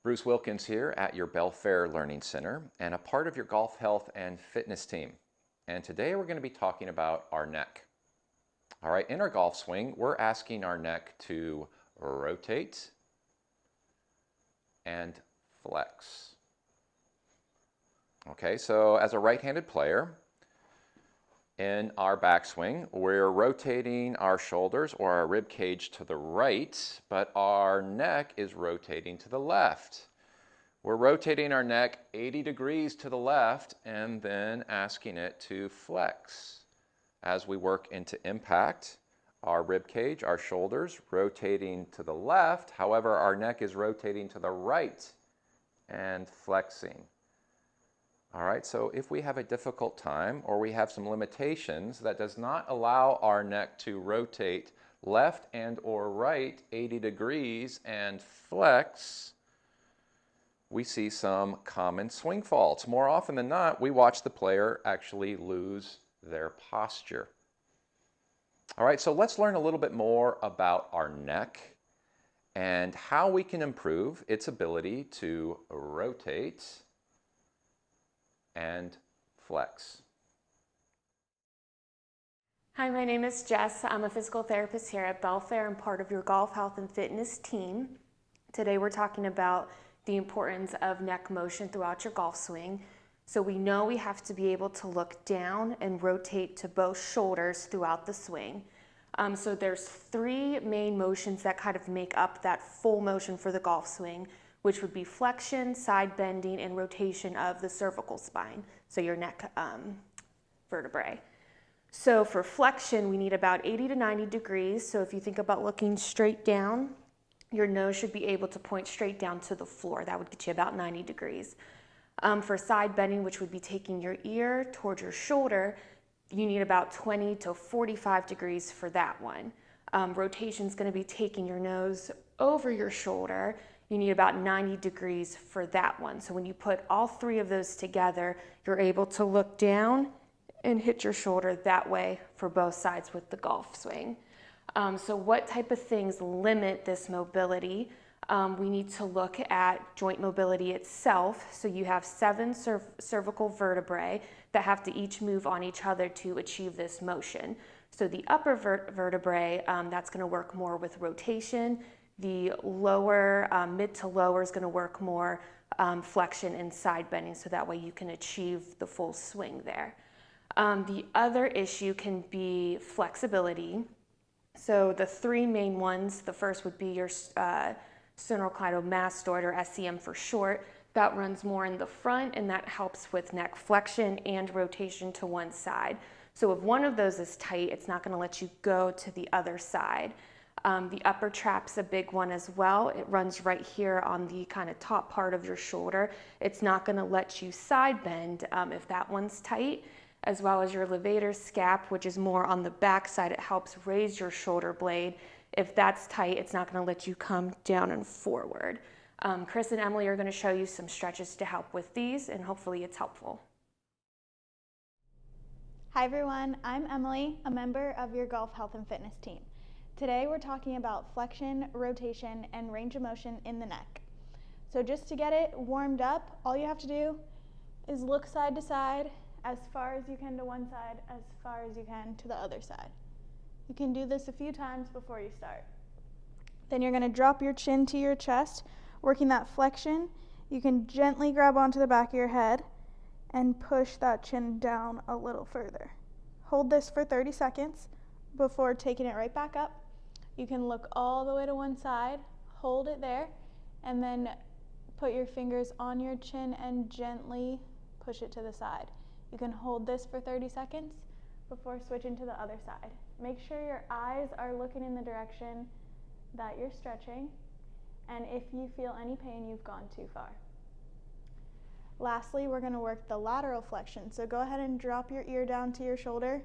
Bruce Wilkins here at your Belfair Learning Center and a part of your golf health and fitness team. And today we're going to be talking about our neck. All right, in our golf swing, we're asking our neck to rotate and flex. Okay, so as a right-handed player, in our backswing, we're rotating our shoulders or our rib cage to the right, but our neck is rotating to the left. We're rotating our neck 80 degrees to the left and then asking it to flex. As we work into impact, our rib cage, our shoulders rotating to the left, however, our neck is rotating to the right and flexing. All right, so if we have a difficult time or we have some limitations that does not allow our neck to rotate left and or right 80 degrees and flex, we see some common swing faults. More often than not, we watch the player actually lose their posture. All right, so let's learn a little bit more about our neck and how we can improve its ability to rotate and flex. Hi, my name is Jess. I'm a physical therapist here at Belfair and part of your golf health and fitness team. Today we're talking about the importance of neck motion throughout your golf swing. So we know we have to be able to look down and rotate to both shoulders throughout the swing. So there's three main motions that kind of make up that full motion for the golf swing, which would be flexion, side bending, and rotation of the cervical spine, so your neck vertebrae. So for flexion, we need about 80 to 90 degrees. So if you think about looking straight down, your nose should be able to point straight down to the floor. That would get you about 90 degrees. For side bending, which would be taking your ear towards your shoulder, you need about 20 to 45 degrees for that one. Rotation is going to be taking your nose over your shoulder. You need about 90 degrees for that one. So when you put all three of those together, you're able to look down and hit your shoulder that way for both sides with the golf swing. So what type of things limit this mobility? We need to look at joint mobility itself. So you have 7 cervical vertebrae that have to each move on each other to achieve this motion. So the upper vertebrae, that's going to work more with rotation. The lower, mid to lower is going to work more flexion and side bending, so that way you can achieve the full swing there. The other issue can be flexibility. So the three main ones, the first would be your sternocleidomastoid, or SCM for short. That runs more in the front, and that helps with neck flexion and rotation to one side. So if one of those is tight, it's not going to let you go to the other side. The upper trap's a big one as well. It runs right here on the kind of top part of your shoulder. It's not going to let you side bend if that one's tight, as well as your levator scap, which is more on the back side. It helps raise your shoulder blade. If that's tight, it's not going to let you come down and forward. Chris and Emily are going to show you some stretches to help with these, and hopefully it's helpful. Hi everyone, I'm Emily, a member of your golf health and fitness team. Today we're talking about flexion, rotation, and range of motion in the neck. So just to get it warmed up, all you have to do is look side to side, as far as you can to one side, as far as you can to the other side. You can do this a few times before you start. Then you're going to drop your chin to your chest, working that flexion. You can gently grab onto the back of your head and push that chin down a little further. Hold this for 30 seconds before taking it right back up. You can look all the way to one side, hold it there, and then put your fingers on your chin and gently push it to the side. You can hold this for 30 seconds before switching to the other side. Make sure your eyes are looking in the direction that you're stretching, and if you feel any pain, you've gone too far. Lastly, we're going to work the lateral flexion. So go ahead and drop your ear down to your shoulder,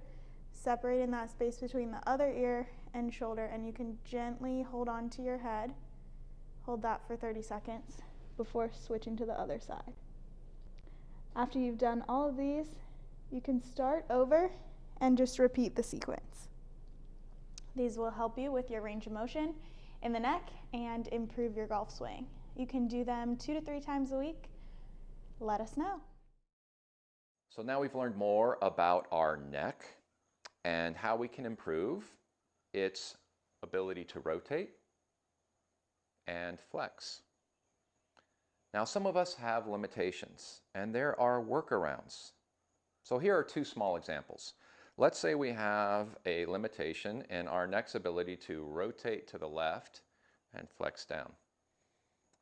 separating that space between the other ear and shoulder, and you can gently hold on to your head. Hold that for 30 seconds before switching to the other side. After you've done all of these, you can start over and just repeat the sequence. These will help you with your range of motion in the neck and improve your golf swing. You can do them 2 to 3 times a week. Let us know. So now we've learned more about our neck and how we can improve its ability to rotate and flex. Now, some of us have limitations, and there are workarounds. So here are 2 small examples. Let's say we have a limitation in our neck's ability to rotate to the left and flex down.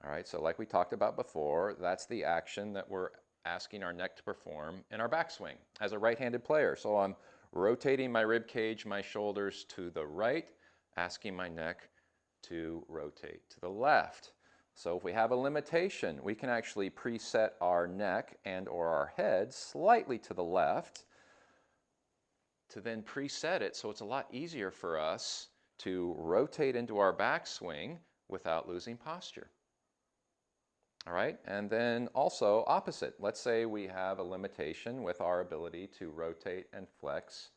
All right, so like we talked about before, that's the action that we're asking our neck to perform in our backswing as a right-handed player. So I'm rotating my rib cage, my shoulders to the right, asking my neck to rotate to the left. So if we have a limitation, we can actually preset our neck and or our head slightly to the left to then preset it so it's a lot easier for us to rotate into our backswing without losing posture. All right, and then also opposite. Let's say we have a limitation with our ability to rotate and flex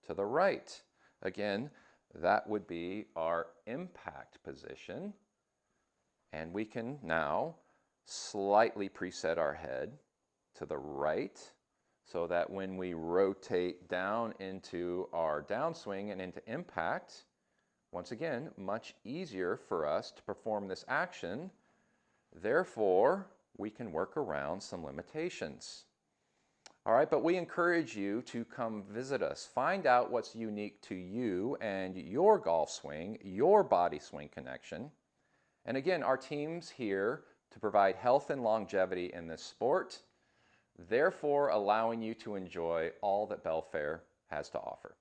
to the right. Again, that would be our impact position. And we can now slightly preset our head to the right so that when we rotate down into our downswing and into impact, once again, much easier for us to perform this action. Therefore, we can work around some limitations. All right, but we encourage you to come visit us. Find out what's unique to you and your golf swing, your body swing connection. And again, our team's here to provide health and longevity in this sport, therefore allowing you to enjoy all that Belfair has to offer.